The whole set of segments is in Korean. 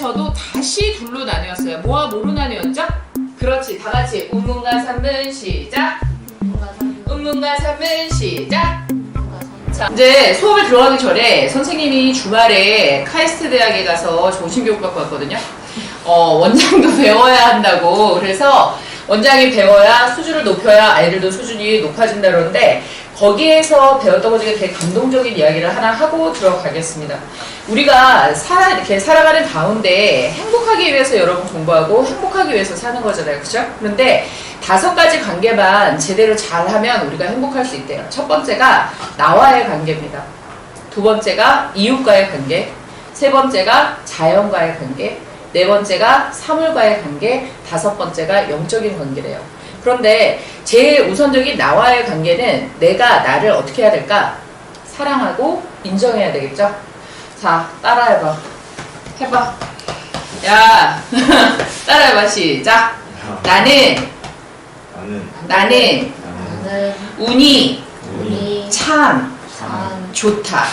중에서도 다시 둘로 나뉘었어요. 뭐와 뭐로 나뉘었죠? 그렇지. 다 같이 운문과 산문 시작. 운문과 산문 시작. 자, 이제 수업을 들어가기 전에 선생님이 주말에 카이스트 대학에 가서 정신교육 받고 왔거든요. 원장도 배워야 한다고. 그래서 원장이 배워야 수준을 높여야 아이들도 수준이 높아진다 그러는데, 거기에서 배웠던 것 중에 되게 감동적인 이야기를 하나 하고 들어가겠습니다. 우리가 이렇게 살아가는 가운데 행복하기 위해서 여러분 공부하고 행복하기 위해서 사는 거잖아요. 그죠? 그런데 5가지 관계만 제대로 잘하면 우리가 행복할 수 있대요. 첫 번째가 나와의 관계입니다. 두 번째가 이웃과의 관계, 세 번째가 자연과의 관계, 네 번째가 사물과의 관계, 5번째가 영적인 관계래요. 그런데 제일 우선적인 나와의 관계는 내가 나를 어떻게 해야 될까? 사랑하고 인정해야 되겠죠? 자, 따라해봐. 해봐. 야, 따라해봐. 시작. 나는 운이 참 좋다.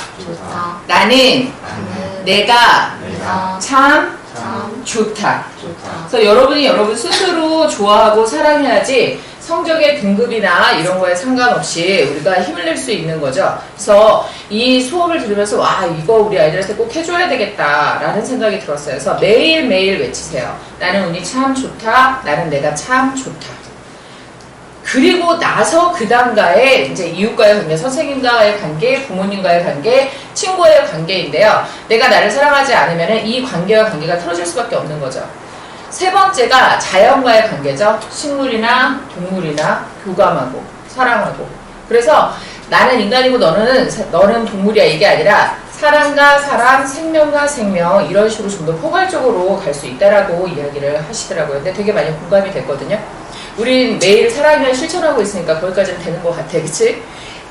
나는 내가 참 좋다. 그래서 여러분이 여러분 스스로 좋아하고 사랑해야지 성적의 등급이나 이런 거에 상관없이 우리가 힘을 낼 수 있는 거죠. 그래서 이 수업을 들으면서 와, 이거 우리 아이들한테 꼭 해줘야 되겠다 라는 생각이 들었어요. 그래서 매일매일 외치세요. 나는 운이 참 좋다. 나는 내가 참 좋다. 그리고 나서 그 다음가에 이제 이웃과의 관계, 선생님과의 관계, 부모님과의 관계, 친구와의 관계인데요. 내가 나를 사랑하지 않으면 이 관계와 관계가 틀어질 수밖에 없는 거죠. 세 번째가 자연과의 관계죠. 식물이나 동물이나 교감하고 사랑하고. 그래서 나는 인간이고 너는 동물이야, 이게 아니라 사랑과 사랑, 생명과 생명, 이런 식으로 좀 더 포괄적으로 갈 수 있다라고 이야기를 하시더라고요. 근데 되게 많이 공감이 됐거든요. 우린 매일 사랑을 실천하고 있으니까 거기까지는 되는 것 같아. 그치?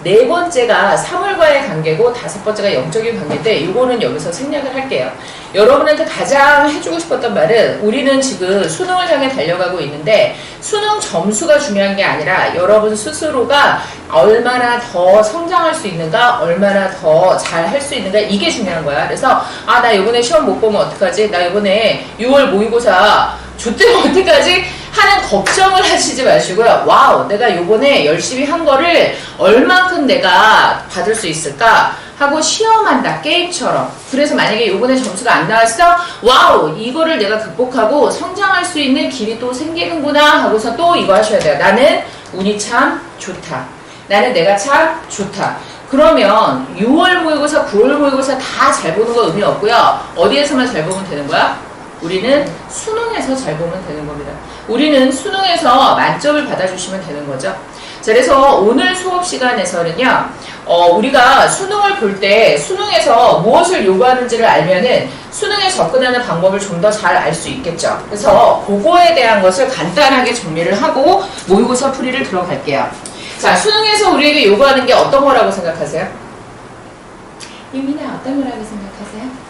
네 번째가 사물과의 관계고 5번째가 영적인 관계인데, 이거는 여기서 생략을 할게요. 여러분한테 가장 해주고 싶었던 말은, 우리는 지금 수능을 향해 달려가고 있는데 수능 점수가 중요한 게 아니라 여러분 스스로가 얼마나 더 성장할 수 있는가, 얼마나 더 잘 할 수 있는가, 이게 중요한 거야. 그래서 나 이번에 시험 못 보면 어떡하지? 나 이번에 6월 모의고사 좆되면 어떡하지? 하는 걱정을 하시지 마시고요. 와우, 내가 요번에 열심히 한 거를 얼만큼 내가 받을 수 있을까 하고 시험한다, 게임처럼. 그래서 만약에 요번에 점수가 안 나왔어, 와우, 이거를 내가 극복하고 성장할 수 있는 길이 또 생기는구나 하고서 또 이거 하셔야 돼요. 나는 운이 참 좋다. 나는 내가 참 좋다. 그러면 6월 모의고사, 9월 모의고사 다 잘 보는 거 의미 없고요. 어디에서만 잘 보면 되는 거야? 우리는 수능에서 잘 보면 되는 겁니다. 우리는 수능에서 만점을 받아주시면 되는 거죠. 자, 그래서 오늘 수업 시간에서는요, 우리가 수능을 볼 때 수능에서 무엇을 요구하는지를 알면은 수능에 접근하는 방법을 좀 더 잘 알 수 있겠죠. 그래서 그거에 대한 것을 간단하게 정리를 하고 모의고사 풀이를 들어갈게요. 자, 수능에서 우리에게 요구하는 게 어떤 거라고 생각하세요? 유민아, 어떤 거라고 생각하세요?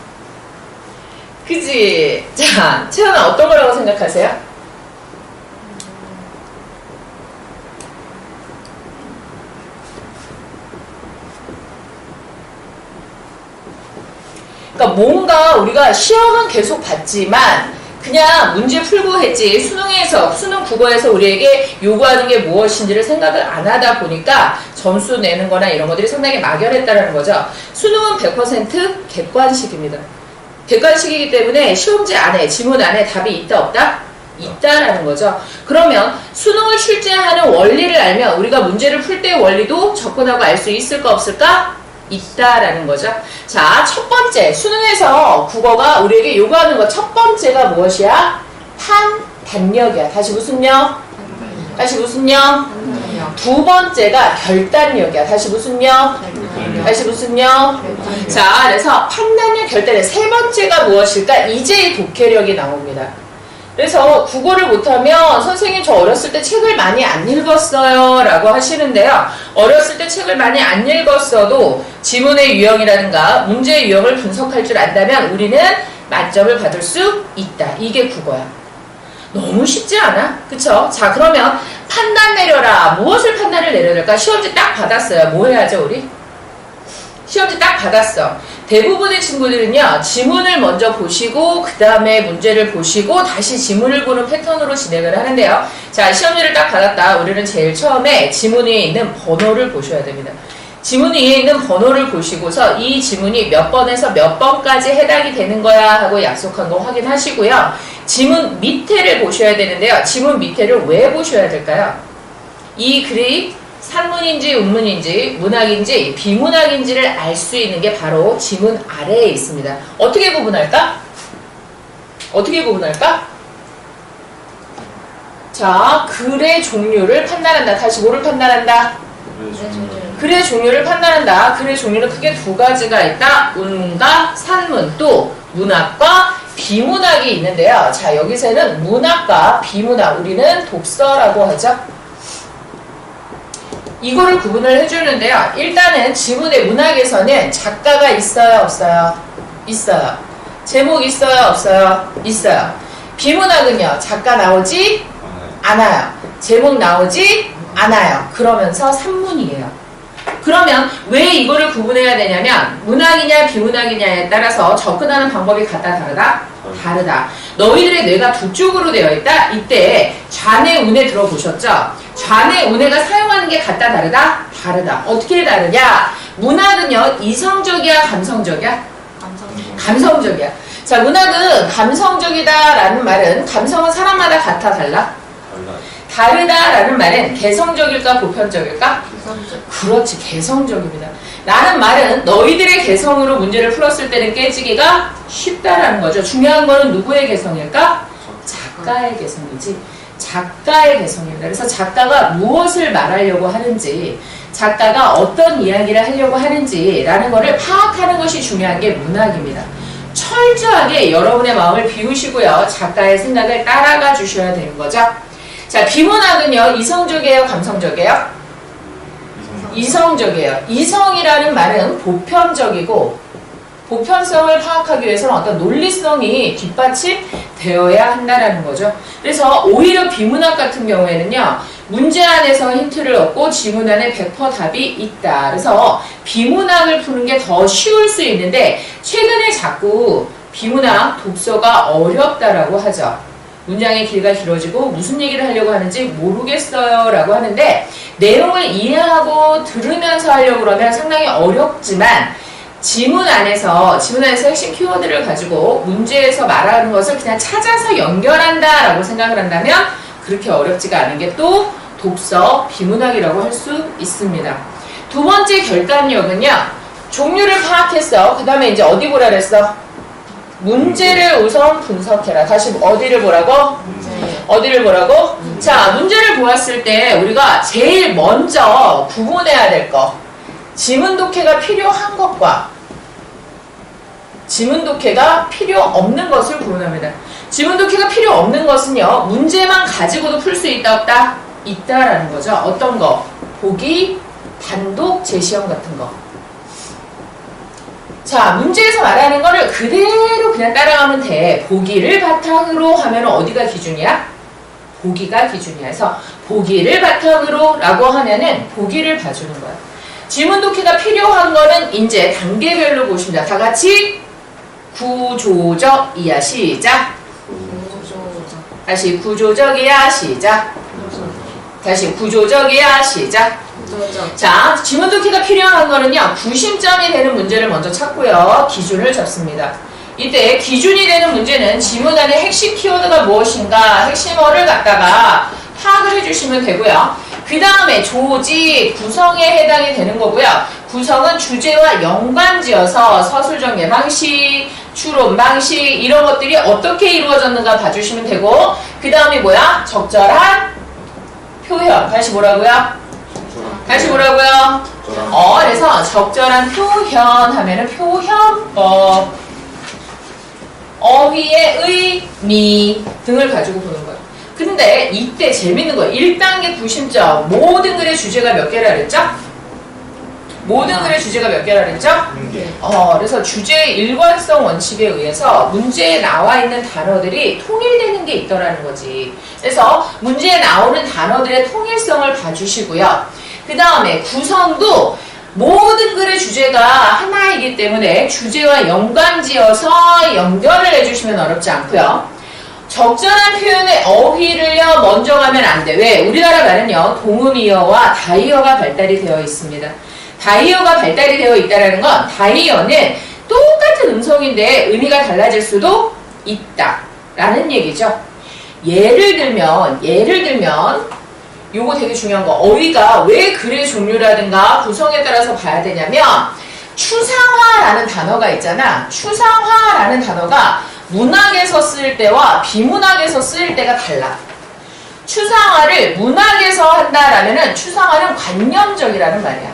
그지? 자, 채연아, 어떤 거라고 생각하세요? 그러니까 뭔가 우리가 시험은 계속 봤지만 그냥 문제 풀고 했지, 수능 국어에서 우리에게 요구하는 게 무엇인지를 생각을 안 하다 보니까 점수 내는 거나 이런 것들이 상당히 막연했다는 거죠. 수능은 100% 객관식입니다. 객관식이기 때문에 시험지 안에, 지문 안에 답이 있다 없다? 있다라는 거죠. 그러면 수능을 출제하는 원리를 알면 우리가 문제를 풀 때의 원리도 접근하고 알 수 있을까 없을까? 있다라는 거죠. 자, 첫 번째, 수능에서 국어가 우리에게 요구하는 것 첫 번째가 무엇이야? 판단력이야. 다시 무슨 력? 다시 무슨 력? 두 번째가 결단력이야. 다시 무슨 력? 다시 무슨 력? 자, 그래서 판단력, 결단력. 세 번째가 무엇일까? 이제 독해력이 나옵니다. 그래서 국어를 못하면 선생님 저 어렸을 때 책을 많이 안 읽었어요 라고 하시는데요. 어렸을 때 책을 많이 안 읽었어도 지문의 유형이라든가 문제의 유형을 분석할 줄 안다면 우리는 만점을 받을 수 있다. 이게 국어야. 너무 쉽지 않아? 그쵸? 자, 그러면 판단 내려라. 무엇을 판단을 내려야 될까? 시험지 딱 받았어요. 뭐 해야죠, 우리? 시험지 딱 받았어. 대부분의 친구들은요, 지문을 먼저 보시고 그 다음에 문제를 보시고 다시 지문을 보는 패턴으로 진행을 하는데요. 자, 시험지를 딱 받았다. 우리는 제일 처음에 지문 위에 있는 번호를 보셔야 됩니다. 지문 위에 있는 번호를 보시고서 이 지문이 몇 번에서 몇 번까지 해당이 되는 거야 하고 약속한 거 확인하시고요. 지문 밑에를 보셔야 되는데요. 지문 밑에를 왜 보셔야 될까요? 이 글이 산문인지 운문인지 문학인지 비문학인지를 알 수 있는 게 바로 지문 아래에 있습니다. 어떻게 구분할까? 어떻게 구분할까? 자, 글의 종류를 판단한다. 다시 뭐를 판단한다? 글의 종류를 판단한다. 글의 종류는 크게 두 가지가 있다. 운문과 산문, 또 문학과 비문학이 있는데요. 자, 여기서는 문학과 비문학, 우리는 독서라고 하죠. 이거를 구분을 해주는데요. 일단은 지문의 문학에서는 작가가 있어요, 없어요? 있어요. 제목 있어요, 없어요? 있어요. 비문학은요, 작가 나오지 않아요. 제목 나오지 않아요. 그러면서 산문이에요. 그러면 왜 이거를 구분해야 되냐면 문학이냐 비문학이냐에 따라서 접근하는 방법이 같다 다르다? 다르다. 너희들의 뇌가 두 쪽으로 되어 있다? 이때 좌뇌 우뇌 들어보셨죠? 좌뇌 우뇌가 사용하는 게 같다 다르다? 다르다. 어떻게 다르냐? 문학은요 이성적이야 감성적이야? 감성적이야. 자, 문학은 감성적이다라는 말은 감성은 사람마다 같아 달라? 다르다라는 말은 개성적일까 보편적일까? 개성적. 그렇지, 개성적입니다. 라는 말은 너희들의 개성으로 문제를 풀었을 때는 깨지기가 쉽다라는 거죠. 중요한 거는 누구의 개성일까? 작가의 개성이지. 작가의 개성입니다. 그래서 작가가 무엇을 말하려고 하는지, 작가가 어떤 이야기를 하려고 하는지라는 거를 파악하는 것이 중요한 게 문학입니다. 철저하게 여러분의 마음을 비우시고요. 작가의 생각을 따라가 주셔야 되는 거죠. 자, 비문학은요, 이성적이에요, 감성적이에요? 이성적이에요. 이성이라는 말은 보편적이고, 보편성을 파악하기 위해서는 어떤 논리성이 뒷받침되어야 한다는 거죠. 그래서 오히려 비문학 같은 경우에는요, 문제 안에서 힌트를 얻고 지문 안에 100% 답이 있다. 그래서 비문학을 푸는 게 더 쉬울 수 있는데, 최근에 자꾸 비문학 독서가 어렵다라고 하죠. 문장의 길이가 길어지고 무슨 얘기를 하려고 하는지 모르겠어요 라고 하는데 내용을 이해하고 들으면서 하려고 그러면 상당히 어렵지만 지문 안에서 핵심 키워드를 가지고 문제에서 말하는 것을 그냥 찾아서 연결한다 라고 생각을 한다면 그렇게 어렵지가 않은 게 또 독서 비문학이라고 할 수 있습니다. 두 번째 결단력은요, 종류를 파악했어. 그 다음에 이제 어디 보라 그랬어? 문제를 우선 분석해라. 다시 어디를 보라고? 어디를 보라고? 자, 문제를 보았을 때 우리가 제일 먼저 구분해야 될 거. 지문 독해가 필요한 것과 지문 독해가 필요 없는 것을 구분합니다. 지문 독해가 필요 없는 것은요, 문제만 가지고도 풀 수 있다 없다? 있다라는 거죠. 어떤 거? 보기, 단독, 제시형 같은 거. 자, 문제에서 말하는 거를 그대로 그냥 따라가면 돼. 보기를 바탕으로 하면 어디가 기준이야? 보기가 기준이야. 그래서 보기를 바탕으로 라고 하면은 보기를 봐주는 거야. 지문 독해가 필요한 거는 이제 단계별로 보십니다. 다 같이 구조적이야. 시작. 다시 구조적이야. 시작. 다시 구조적이야. 시작. 자, 지문 독해가 필요한 거는요, 구심점이 되는 문제를 먼저 찾고요, 기준을 잡습니다. 이때 기준이 되는 문제는 지문 안에 핵심 키워드가 무엇인가, 핵심어를 갖다가 파악을 해주시면 되고요. 그 다음에 조지, 구성에 해당이 되는 거고요. 구성은 주제와 연관지어서 서술적 방식, 추론 방식, 이런 것들이 어떻게 이루어졌는가 봐주시면 되고, 그 다음이 뭐야? 적절한 표현. 다시 뭐라고요? 다시 뭐라고요? 그래서 적절한 표현 하면은 표현법, 어휘의 의미 등을 가지고 보는 거예요. 근데 이때 재밌는 거예요. 1단계 구심점. 모든 글의 주제가 몇 개라 그랬죠? 모든 글의 주제가 몇 개라 그랬죠? 그래서 주제의 일관성 원칙에 의해서 문제에 나와 있는 단어들이 통일되는 게 있더라는 거지. 그래서 문제에 나오는 단어들의 통일성을 봐주시고요. 그 다음에 구성도 모든 글의 주제가 하나이기 때문에 주제와 연관지어서 연결을 해주시면 어렵지 않고요. 적절한 표현의 어휘를요 먼저 가면 안 돼. 왜? 우리나라 말은요 동음이어와 다이어가 발달이 되어 있습니다. 다이어가 발달이 되어 있다는 건 다이어는 똑같은 음성인데 의미가 달라질 수도 있다라는 얘기죠. 예를 들면 요거 되게 중요한 거, 어휘가 왜 글의 종류라든가 구성에 따라서 봐야 되냐면 추상화라는 단어가 있잖아. 추상화라는 단어가 문학에서 쓸 때와 비문학에서 쓸 때가 달라. 추상화를 문학에서 한다라면은 추상화는 관념적이라는 말이야.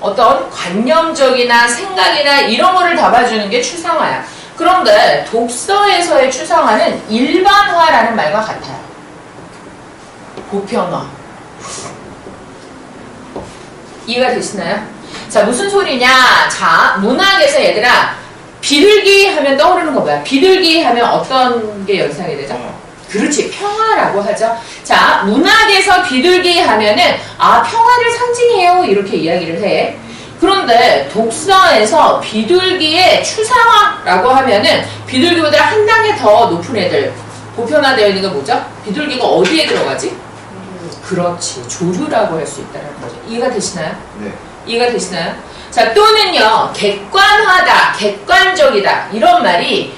어떤 관념적이나 생각이나 이런 거를 담아주는 게 추상화야. 그런데 독서에서의 추상화는 일반화라는 말과 같아요. 보편화. 이해가 되시나요? 자, 무슨 소리냐? 자, 문학에서 얘들아 비둘기 하면 떠오르는 거 뭐야? 비둘기 하면 어떤 게 연상이 되죠? 그렇지, 평화라고 하죠. 자, 문학에서 비둘기 하면은 아, 평화를 상징해요 이렇게 이야기를 해. 그런데 독서에서 비둘기의 추상화라고 하면은 비둘기보다 한 단계 더 높은 애들, 보편화되어 있는 게 뭐죠? 비둘기가 어디에 들어가지? 그렇지, 조류라고 할 수 있다는 거죠. 이해가 되시나요? 네. 이해가 되시나요? 자, 또는요, 객관화다, 객관적이다 이런 말이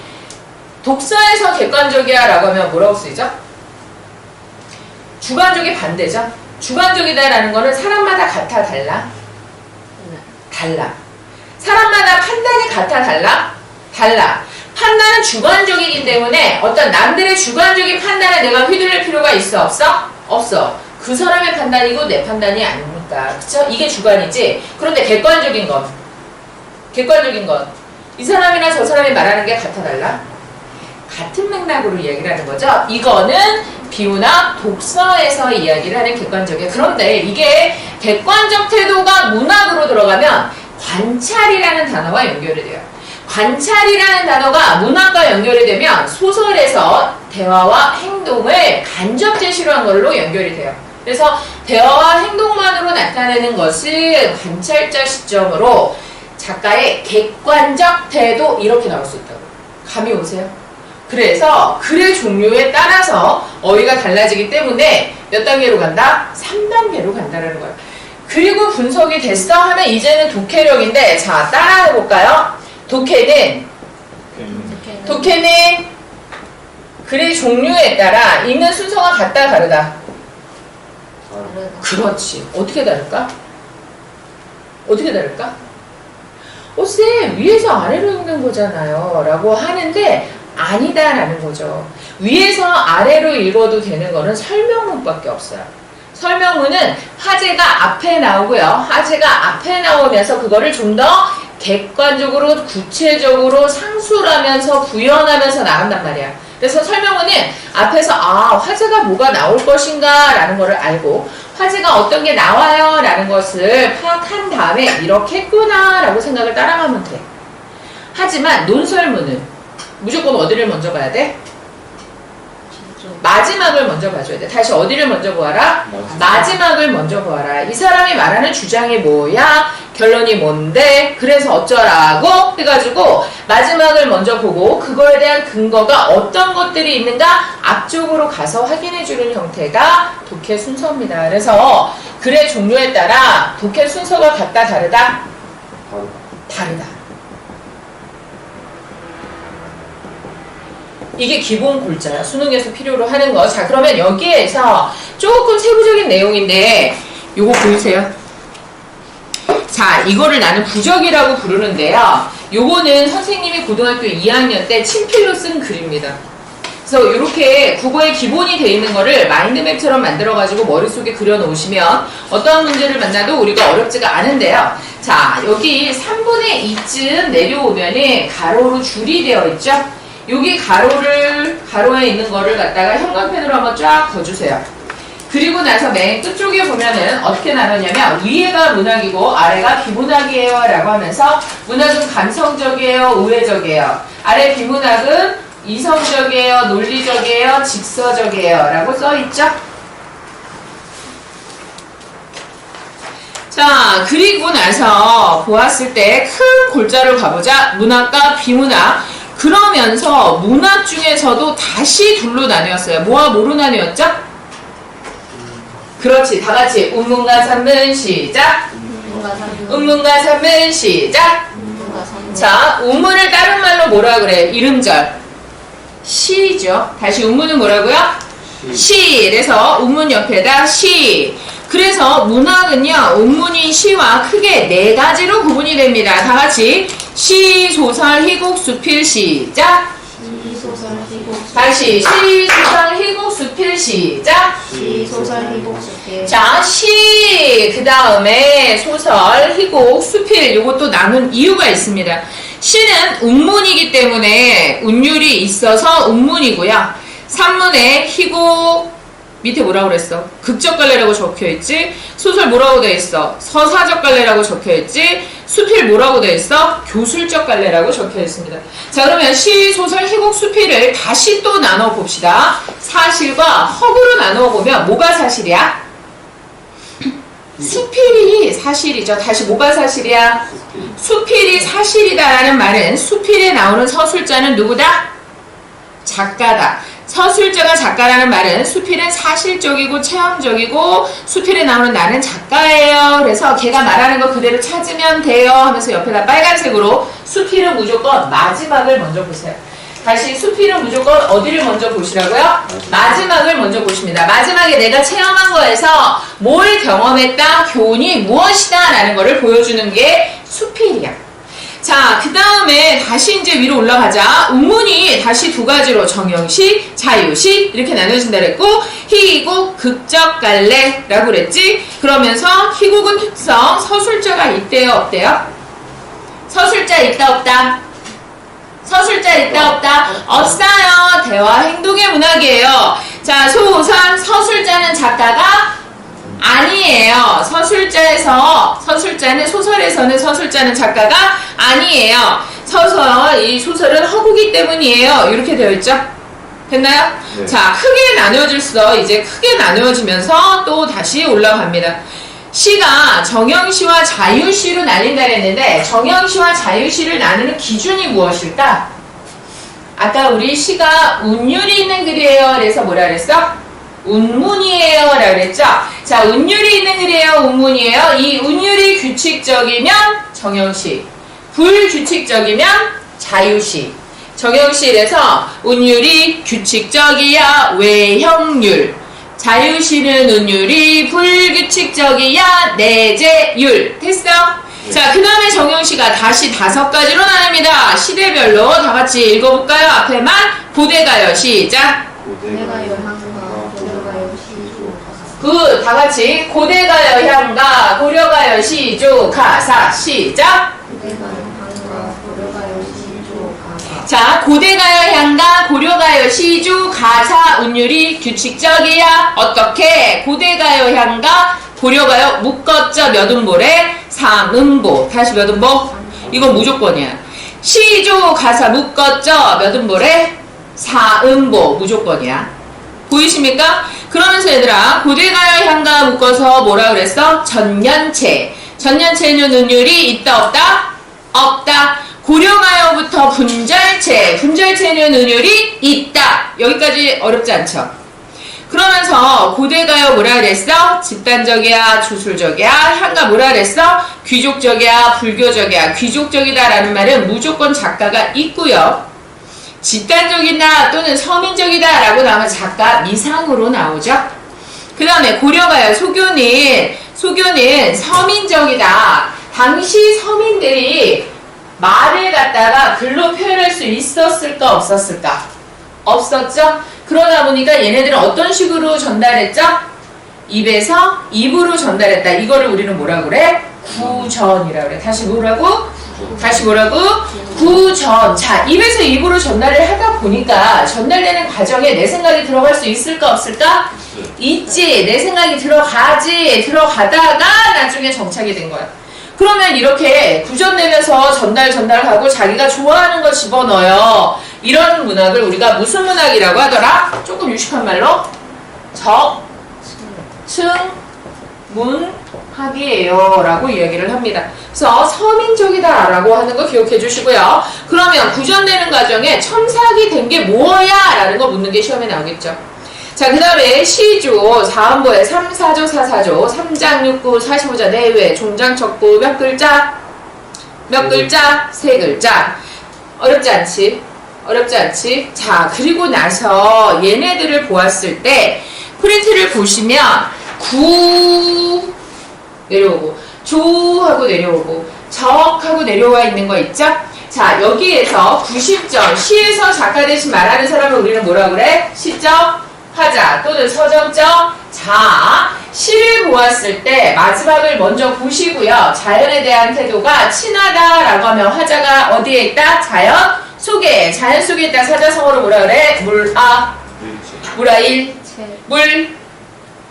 독서에서 객관적이야 라고 하면 뭐라고 쓰이죠? 주관적이 반대죠. 주관적이다라는 거는 사람마다 같아 달라? 달라. 사람마다 판단이 같아 달라? 달라. 판단은 주관적이기 때문에 어떤 남들의 주관적인 판단에 내가 휘둘릴 필요가 있어? 없어? 없어. 그 사람의 판단이고 내 판단이 아닙니까? 그쵸? 이게 주관이지. 그런데 객관적인 건 이 사람이나 저 사람이 말하는 게 같아 달라? 같은 맥락으로 이야기를 하는 거죠. 이거는 비문학 독서에서 이야기를 하는 객관적이에요. 그런데 이게 객관적 태도가 문학으로 들어가면 관찰이라는 단어와 연결이 돼요. 관찰이라는 단어가 문학과 연결이 되면 소설에서 대화와 행동을 간접 제시로 한 걸로 연결이 돼요. 그래서 대화와 행동만으로 나타내는 것을 관찰자 시점으로 작가의 객관적 태도 이렇게 나올 수 있다고. 감이 오세요? 그래서 글의 종류에 따라서 어휘가 달라지기 때문에 몇 단계로 간다? 3단계로 간다는 거예요. 그리고 분석이 됐어 하면 이제는 독해력인데, 자, 따라해 볼까요? 독해는 글의 종류에 따라 읽는 순서가 같다 다르다? 그렇지. 어떻게 다를까? 쌤, 위에서 아래로 읽는 거잖아요 라고 하는데 아니다라는 거죠. 위에서 아래로 읽어도 되는 거는 설명문밖에 없어요. 설명문은 화제가 앞에 나오고요. 화제가 앞에 나오면서 그거를 좀 더 객관적으로 구체적으로 상술하면서 구현하면서 나간단 말이야. 그래서 설명문은 앞에서 아, 화제가 뭐가 나올 것인가 라는 거를 알고 화제가 어떤 게 나와요 라는 것을 파악한 다음에 이렇게 했구나 라고 생각을 따라가면 돼. 하지만 논설문은 무조건 어디를 먼저 봐야 돼? 마지막을 먼저 봐줘야 돼. 다시 어디를 먼저 보아라? 마지막을 먼저 보아라. 이 사람이 말하는 주장이 뭐야? 결론이 뭔데? 그래서 어쩌라고? 해가지고 마지막을 먼저 보고 그거에 대한 근거가 어떤 것들이 있는가 앞쪽으로 가서 확인해주는 형태가 독해 순서입니다. 그래서 글의 종류에 따라 독해 순서가 같다 다르다? 다르다. 이게 기본 골자야. 수능에서 필요로 하는 거. 자, 그러면 여기에서 조금 세부적인 내용인데 요거 보이세요? 자, 이거를 나는 부적이라고 부르는데요. 요거는 선생님이 고등학교 2학년 때 친필로 쓴 글입니다. 그래서 이렇게 국어의 기본이 돼 있는 거를 마인드맵처럼 만들어가지고 머릿속에 그려놓으시면 어떠한 문제를 만나도 우리가 어렵지가 않은데요. 자, 여기 3분의 2쯤 내려오면은 가로로 줄이 되어 있죠? 여기 가로에 있는 거를 갖다가 형광펜으로 한번 쫙 그어주세요. 그리고 나서 맨 끝쪽에 보면은 어떻게 나누냐면 위에가 문학이고 아래가 비문학이에요 라고 하면서 문학은 감성적이에요, 우회적이에요. 아래 비문학은 이성적이에요, 논리적이에요, 직서적이에요 라고 써있죠. 자, 그리고 나서 보았을 때 큰 골자로 가보자. 문학과 비문학. 그러면서 문학 중에서도 다시 둘로 나뉘었어요. 뭐와 뭐로 나뉘었죠? 그렇지. 다 같이 운문과 산문 시작. 운문과 산문 시작. 자, 운문을 다른 말로 뭐라 그래? 이름절. 시죠. 다시 운문은 뭐라고요? 시. 그래서 운문 옆에다 시. 그래서 문학은요, 운문인 시와 크게 네 가지로 구분이 됩니다. 다 같이 시, 소설, 희곡, 수필 시작. 시, 소설, 희곡, 다시 시, 소설, 희곡, 수필 시작. 시, 소설, 희곡, 수필. 자, 시, 그 다음에 소설, 희곡, 수필, 요것도 나눈 이유가 있습니다. 시는 운문이기 때문에 운율이 있어서 운문이고요. 산문에 희곡, 밑에 뭐라고 그랬어? 극적갈래라고 적혀있지? 소설 뭐라고 돼있어? 서사적갈래라고 적혀있지? 수필 뭐라고 돼있어? 교술적갈래라고 적혀있습니다. 자, 그러면 시, 소설, 희곡, 수필을 다시 또 나눠봅시다. 사실과 허구로 나눠보면 뭐가 사실이야? 수필이 사실이죠. 다시 뭐가 사실이야? 수필이 사실이다라는 말은 수필에 나오는 서술자는 누구다? 작가다. 서술자가 작가라는 말은 수필은 사실적이고 체험적이고 수필에 나오는 나는 작가예요. 그래서 걔가 말하는 거 그대로 찾으면 돼요 하면서 옆에다 빨간색으로 수필은 무조건 마지막을 먼저 보세요. 다시 수필은 무조건 어디를 먼저 보시라고요? 마지막을 먼저 보십니다. 마지막에 내가 체험한 거에서 뭘 경험했다, 교훈이 무엇이다 라는 거를 보여주는 게 수필이야. 자, 그 다음에 다시 이제 위로 올라가자. 운문이 다시 두 가지로 정형시, 자유시 이렇게 나눠진다 그랬고, 희곡, 극적갈래라고 그랬지. 그러면서 희곡은 특성, 서술자가 있대요, 없대요? 서술자 있다, 없다? 서술자 있다, 없다? 없어요. 대화 행동의 문학이에요. 자, 소선, 서술자는 작가가 아니에요. 서술자는 소설에서는 서술자는 작가가 아니에요. 이 소설은 허구기 때문이에요. 이렇게 되어 있죠? 됐나요? 네. 자, 크게 나뉘어졌어. 이제 크게 나뉘어지면서 또 다시 올라갑니다. 시가 정형시와 자유시로 나뉜다 그랬는데 정형시와 자유시를 나누는 기준이 무엇일까? 아까 우리 시가 운율이 있는 글이에요. 그래서 뭐라 그랬어? 운문이에요 라고 그랬죠? 자, 운율이 있는 글이에요, 운문이에요. 이 운율이 규칙적이면 정형시, 불규칙적이면 자유시. 정형시에서 운율이 규칙적이야 외형률, 자유시는 운율이 불규칙적이야 내재율. 됐어? 네. 자, 그 다음에 정형시가 다시 5가지로 나눕니다. 시대별로 다 같이 읽어볼까요? 앞에만 고대가요. 시작. 내가 여향과 고려가요 시조 가사. 그 다 같이 고대가요 향가 고려가요 시조 가사 시작. 내가 여향과 고려가요 시조 가사. 자, 고대가요 향가 고려가요 시조 가사 운율이 규칙적이야. 어떻게? 고대가요 향가 고려가요 묶었죠. 몇 음보래? 3음보. 다시 몇 음보? 이건 무조건이야. 시조 가사 묶었죠. 몇 음보래? 4음보. 무조건이야. 보이십니까? 그러면서 얘들아, 고대가요 향가 묶어서 뭐라 그랬어? 전년체. 전년체는 운율이 있다, 없다? 없다. 고려가요부터 분절체. 분절체는 운율이 있다. 여기까지 어렵지 않죠? 그러면서 고대가요 뭐라 그랬어? 집단적이야, 주술적이야. 향가 뭐라 그랬어? 귀족적이야, 불교적이야. 귀족적이다라는 말은 무조건 작가가 있고요. 집단적이다 또는 서민적이다 라고 나오면 작가 미상으로 나오죠. 그 다음에 고려가요 소교는 서민적이다. 당시 서민들이 말을 갖다가 글로 표현할 수 있었을까 없었을까? 없었죠. 그러다 보니까 얘네들은 어떤 식으로 전달했죠? 입에서 입으로 전달했다. 이거를 우리는 뭐라 그래? 구전이라 그래. 다시 뭐라고? 구전. 자, 입에서 입으로 전달을 하다 보니까 전달되는 과정에 내 생각이 들어갈 수 있을까 없을까? 있지. 내 생각이 들어가다가 나중에 정착이 된 거야. 그러면 이렇게 구전되면서 전달하고 자기가 좋아하는 거 집어넣어요. 이런 문학을 우리가 무슨 문학이라고 하더라? 조금 유식한 말로 문학이에요 라고 이야기를 합니다. 그래서 서민적이다 라고 하는 거 기억해 주시고요. 그러면 구전되는 과정에 첨삭이 된 게 뭐야? 라는 거 묻는 게 시험에 나오겠죠. 자, 그 다음에 시조, 사음보에 3, 4조, 4, 4조, 3장 6구, 45자 내외, 종장 척구 몇 글자? 몇 글자? 3글자. 어렵지 않지? 어렵지 않지? 자, 그리고 나서 얘네들을 보았을 때 프린트를 보시면 구 내려오고 조 하고 내려오고 적 하고 내려와 있는 거 있죠? 자, 여기에서 90점 시에서 작가 대신 말하는 사람을 우리는 뭐라 그래? 시적 화자 또는 서정적 자. 시를 보았을 때 마지막을 먼저 보시고요. 자연에 대한 태도가 친하다라고 하면 화자가 어디에 있다? 자연 속에. 자연 속에 있다. 사자성어로 뭐라 그래? 물아일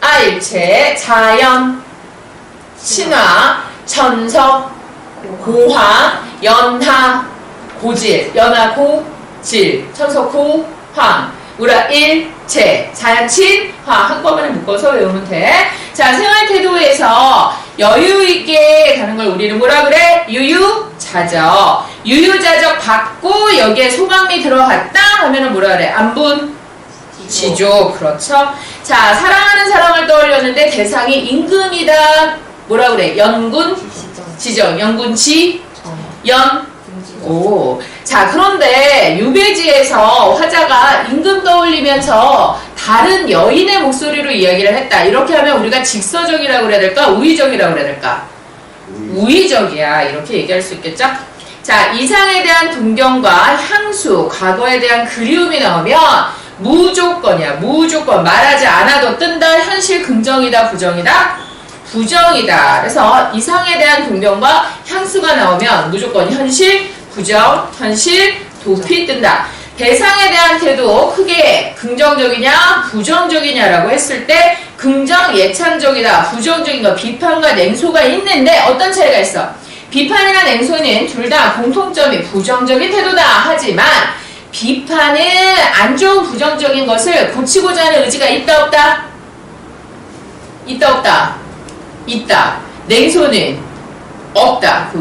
물아일체 자연 신화 천석 고황 연하 고질 연하 고질 천석 고황 물아일체 자연친 화 한꺼번에 묶어서 외우면 돼. 자, 생활태도에서 여유있게 가는 걸 우리는 뭐라 그래? 유유자적. 유유자적 받고 여기에 소강미 들어갔다 하면은 뭐라 그래? 안분지조. 그렇죠? 자, 사랑하는 사람을 떠올렸는데 대상이 임금이다. 뭐라 그래? 연군지정. 연군지 오. 자, 그런데 유배지에서 화자가 임금 떠올리면서 다른 여인의 목소리로 이야기를 했다. 이렇게 하면 우리가 직서적이라고 그래야 될까? 우의적이라고 그래야 될까? 우의적이야. 이렇게 얘기할 수 있겠죠? 자, 이상에 대한 동경과 향수, 과거에 대한 그리움이 나오면 무조건이야. 무조건. 말하지 않아도 뜬다. 현실 긍정이다. 부정이다? 부정이다. 그래서 이상에 대한 동경과 향수가 나오면 무조건 현실, 부정, 현실, 도피 뜬다. 대상에 대한 태도 크게 긍정적이냐 부정적이냐라고 했을 때 긍정 예찬적이다. 부정적인 거 비판과 냉소가 있는데 어떤 차이가 있어? 비판이나 냉소는 둘 다 공통점이 부정적인 태도다. 하지만 비판은 안 좋은 부정적인 것을 고치고자 하는 의지가 있다 없다? 있다 없다? 있다. 냉소는 없다.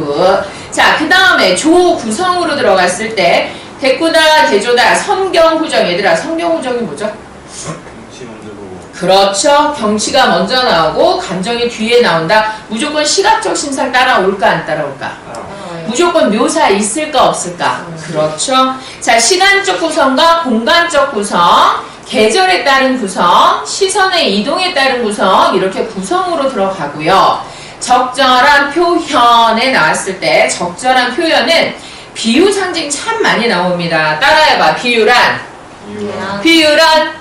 자, 그 다음에 조 구성으로 들어갔을 때 대꾸다, 대조다, 성경후정. 얘들아, 성경후정이 뭐죠? 경치 먼저 보고. 그렇죠. 경치가 먼저 나오고 감정이 뒤에 나온다. 무조건 시각적 신상 따라올까 안 따라올까? 무조건 묘사 있을까 없을까? 그렇죠. 자, 시간적 구성과 공간적 구성, 계절에 따른 구성, 시선의 이동에 따른 구성, 이렇게 구성으로 들어가고요. 적절한 표현에 나왔을 때 적절한 표현은 비유 상징 참 많이 나옵니다. 따라해봐. 비유란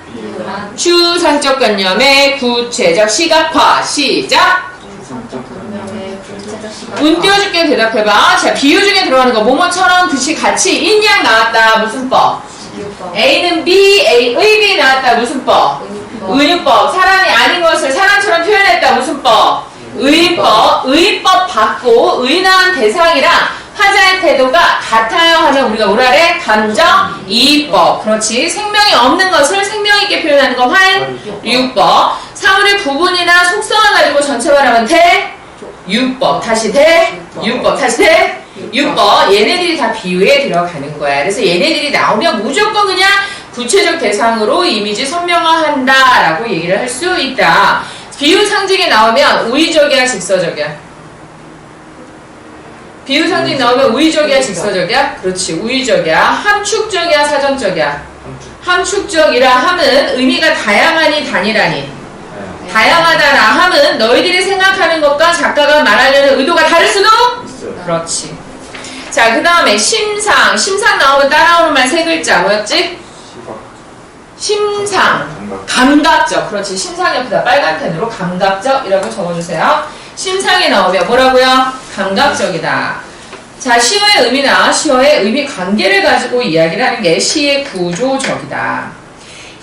추상적 관념의 구체적 시각화. 시작. 운 띄워줄게. 대답해봐. 자, 비유 중에 들어가는 거 뭐뭐처럼 듯이 같이 인양 나왔다. 무슨 법? A는 B, A의 B 나왔다. 무슨 법? 은유법. 사람이 아닌 것을 사람처럼 표현했다. 무슨 법? 의법. 의법 받고 의인한 대상이랑 화자의 태도가 같아요 하면 우리가 뭐라 그래? 감정이입법. 그렇지. 생명이 없는 것을 생명 있게 표현하는 거 활유법. 사물의 부분이나 속성을 가지고 전체 말하면 대유법. 다시 대유법. 다시 대유법. 얘네들이 다 비유에 들어가는 거야. 그래서 얘네들이 나오면 무조건 그냥 구체적 대상으로 이미지 선명화한다 라고 얘기를 할 수 있다. 비유 상징이 나오면 우의적이야 직서적이야? 비유 상징 나오면 우의적이야 직서적이야? 그렇지, 우의적이야. 함축적이야 사전적이야? 함축적이라 함은 의미가 다양하니 단일하니? 다양하다라 함은 너희들이 생각하는 것과 작가가 말하려는 의도가 다를 수도? 그렇지. 자, 그 다음에 심상. 심상 나오면 따라오는 말 세 글자 뭐였지? 심상. 감각적. 그렇지. 심상 옆에다 빨간 펜으로 감각적이라고 적어주세요. 심상이 나오면 뭐라고요? 감각적이다. 자, 시어의 의미나 시어의 의미 관계를 가지고 이야기를 하는 게 시의 구조적이다.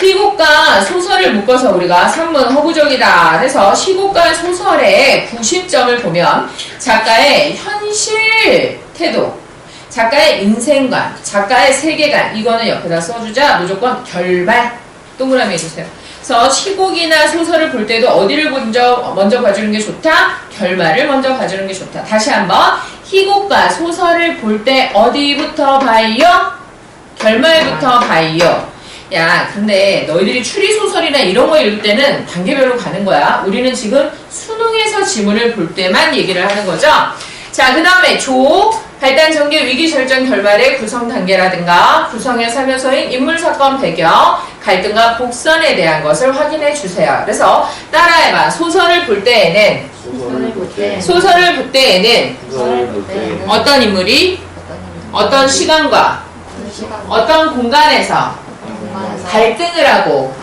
희곡과 소설을 묶어서 우리가 산문 허구적이다. 그래서 시곡과 소설의 구심점을 보면 작가의 현실 태도, 작가의 인생관, 작가의 세계관, 이거는 옆에다 써주자. 무조건 결말 동그라미 해주세요. 그래서 시곡이나 소설을 볼 때도 어디를 먼저 봐주는 게 좋다? 결말을 먼저 봐주는 게 좋다. 다시 한번 희곡과 소설을 볼 때 어디부터 봐요? 결말부터 봐요. 야, 근데 너희들이 추리소설이나 이런 거 읽을 때는 단계별로 가는 거야. 우리는 지금 수능에서 지문을 볼 때만 얘기를 하는 거죠. 자, 그 다음에 발단 전개 위기 절정 결말의 구성 단계라든가 구성의 살면서인 인물 사건 배경 갈등과 복선에 대한 것을 확인해 주세요. 그래서 따라해봐. 소설을 볼 때에는 어떤 인물이 어떤 시간과 어떤 공간에서 갈등을 하고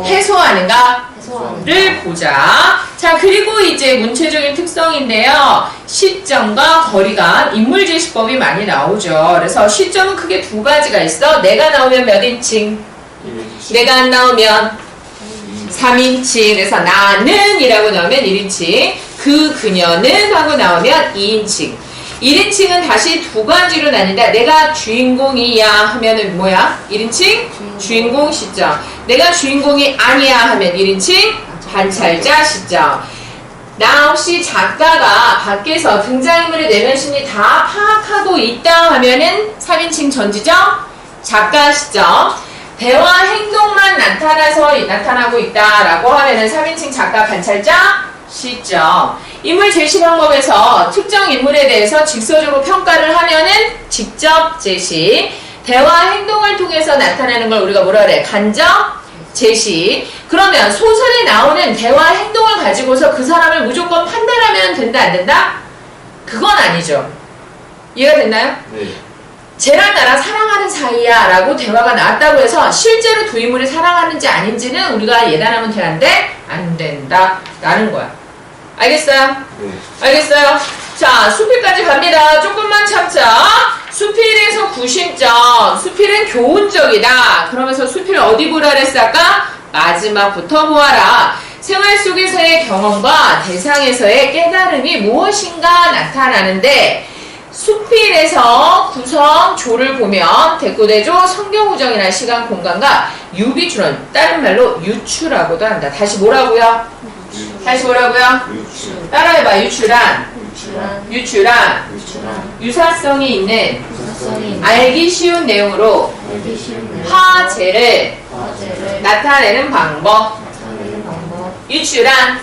해소하는가를 보자. 자, 그리고 이제 문체적인 특성인데요. 시점과 거리감, 인물제시법이 많이 나오죠. 그래서 시점은 크게 두 가지가 있어. 내가 나오면 몇 인칭? 내가 안 나오면 3인칭. 그래서 나는 이라고 나오면 1인칭. 그녀는 하고 나오면 2인칭. 1인칭은 다시 두 가지로 나뉜다. 내가 주인공이야 하면은 뭐야? 1인칭? 주인공 시점. 내가 주인공이 아니야 하면 1인칭? 관찰자 시점. 나 없이 작가가 밖에서 등장인물의 내면심리 다 파악하고 있다 하면은 3인칭 전지적 작가 시점. 대화 행동만 나타나고 있다라고 하면은 3인칭 작가 관찰자 시점. 인물 제시 방법에서 특정 인물에 대해서 직설적으로 평가를 하면은 직접 제시. 대화 행동을 통해서 나타나는 걸 우리가 뭐라 그래? 간접 제시. 그러면 소설에 나오는 대화 행동을 가지고서 그 사람을 무조건 판단하면 된다 안 된다? 그건 아니죠. 이해가 됐나요? 네. 쟤랑 나랑 사랑하는 사이야 라고 대화가 나왔다고 해서 실제로 두 인물이 사랑하는지 아닌지는 우리가 예단하면 되는데 안 된다 라는 거야. 알겠어요? 네. 알겠어요? 자, 수필까지 갑니다. 조금만 참자. 수필에서 구심점. 수필은 교훈적이다. 그러면서 수필 어디 보라 그랬어 아까? 마지막부터 보아라. 생활 속에서의 경험과 대상에서의 깨달음이 무엇인가 나타나는데 수필에서 구성 조를 보면 대꾸대조, 성경우정이라는 시간 공간과 유비추론, 다른 말로 유추라고도 한다. 다시 뭐라고요? 다시 뭐라고요? 따라해봐. 유추란 유사성이 있는 알기 쉬운 내용으로 화제를 나타내는 방법. 유추란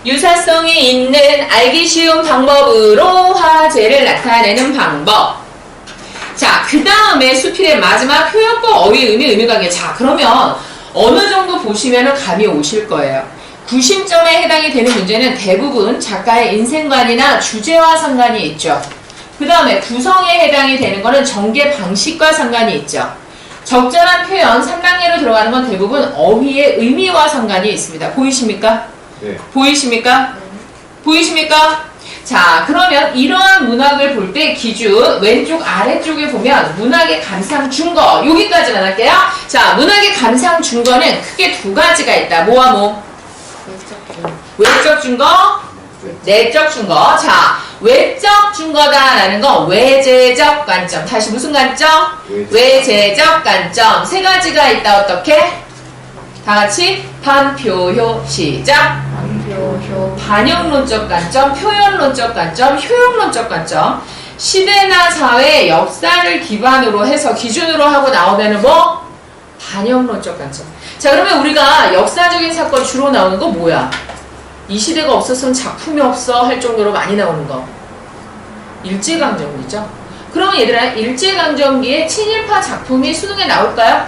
유사성이 있는 알기 쉬운 방법으로 화제를 나타내는 방법. 자, 그 다음에 수필의 마지막 표현법, 어휘, 의미관계. 자, 그러면 어느 정도 보시면 감이 오실 거예요. 구심점에 해당이 되는 문제는 대부분 작가의 인생관이나 주제와 상관이 있죠. 그 다음에 구성에 해당이 되는 거는 전개 방식과 상관이 있죠. 적절한 표현, 3단계로 들어가는 건 대부분 어휘의 의미와 상관이 있습니다. 보이십니까? 네. 보이십니까? 보이십니까? 자, 그러면 이러한 문학을 볼 때 기준 왼쪽 아래쪽에 보면 문학의 감상 준거 여기까지만 할게요. 자, 문학의 감상 준거는 크게 두 가지가 있다. 뭐와 뭐? 외적 준거, 내적 준거. 자, 외적 준거다라는 건 외제적 관점. 다시 무슨 관점? 외제적 관점. 세 가지가 있다. 어떻게? 다 같이 반표효 시작. 반영론적 관점, 표현론적 관점, 효용론적 관점. 시대나 사회, 역사를 기반으로 해서 기준으로 하고 나오면은 뭐? 반영론적 관점. 자, 그러면 우리가 역사적인 사건 주로 나오는 거 뭐야? 이 시대가 없었으면 작품이 없어 할 정도로 많이 나오는 거. 일제강점기죠. 그러면 얘들아, 일제강점기에 친일파 작품이 수능에 나올까요?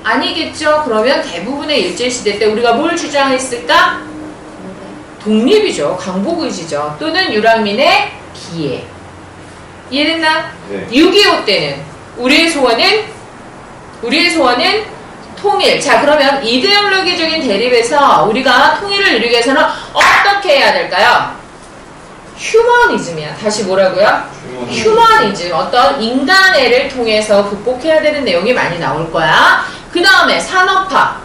아니겠죠. 그러면 대부분의 일제시대 때 우리가 뭘 주장했을까? 독립이죠. 강복의지죠. 또는 유랑민의 기해. 이해됐나? 네. 6.25 때는 우리의 소원은 통일. 자, 그러면 이데올로기적인 대립에서 우리가 통일을 이루기 위해서는 어떻게 해야 될까요? 휴머니즘이야. 다시 뭐라고요? 휴머니즘. 어떤 인간애를 통해서 극복해야 되는 내용이 많이 나올 거야. 그 다음에 산업화를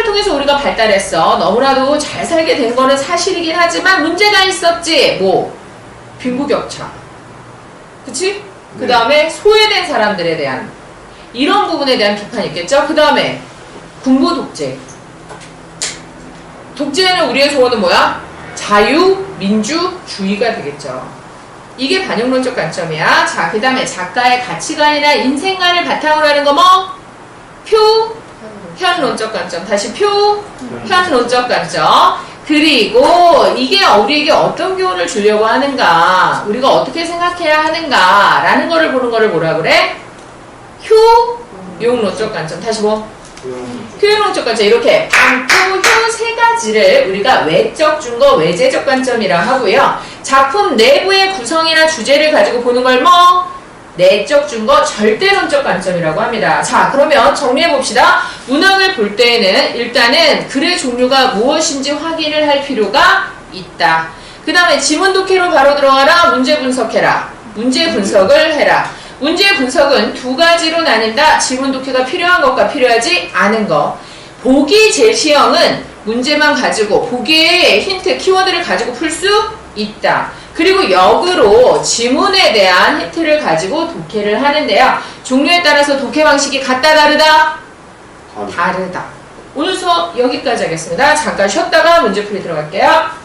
통해서 우리가 발달했어. 너무나도 잘 살게 된 거는 사실이긴 하지만 문제가 있었지. 뭐? 빈부격차. 그치? 그 다음에 소외된 사람들에 대한 이런 부분에 대한 비판이 있겠죠. 그 다음에 군부 독재. 독재에는 우리의 소원은 뭐야? 자유, 민주주의가 되겠죠. 이게 반영론적 관점이야. 자, 그 다음에 작가의 가치관이나 인생관을 바탕으로 하는 거 뭐? 표현론적 관점. 다시 표현론적 관점. 그리고 이게 우리에게 어떤 교훈을 주려고 하는가, 우리가 어떻게 생각해야 하는가 라는 거를 보는 거를 뭐라 그래? 효용론적 관점. 다시 뭐? 표현론적 관점. 이렇게 표효 세 가지를 우리가 외적 준거, 외재적 관점이라 하고요. 작품 내부의 구성이나 주제를 가지고 보는 걸 뭐? 내적 준거, 절대론적 관점이라고 합니다. 자, 그러면 정리해 봅시다. 문학을 볼 때에는 일단은 글의 종류가 무엇인지 확인을 할 필요가 있다. 그 다음에 지문 독해로 바로 들어가라. 문제 분석해라. 문제 분석을 해라. 문제 분석은 두 가지로 나뉜다. 지문 독해가 필요한 것과 필요하지 않은 것. 보기 제시형은 문제만 가지고 보기의 힌트, 키워드를 가지고 풀 수 있다. 그리고 역으로 지문에 대한 힌트를 가지고 독해를 하는데요. 종류에 따라서 독해 방식이 같다, 다르다? 다르다. 오늘 수업 여기까지 하겠습니다. 잠깐 쉬었다가 문제풀이 들어갈게요.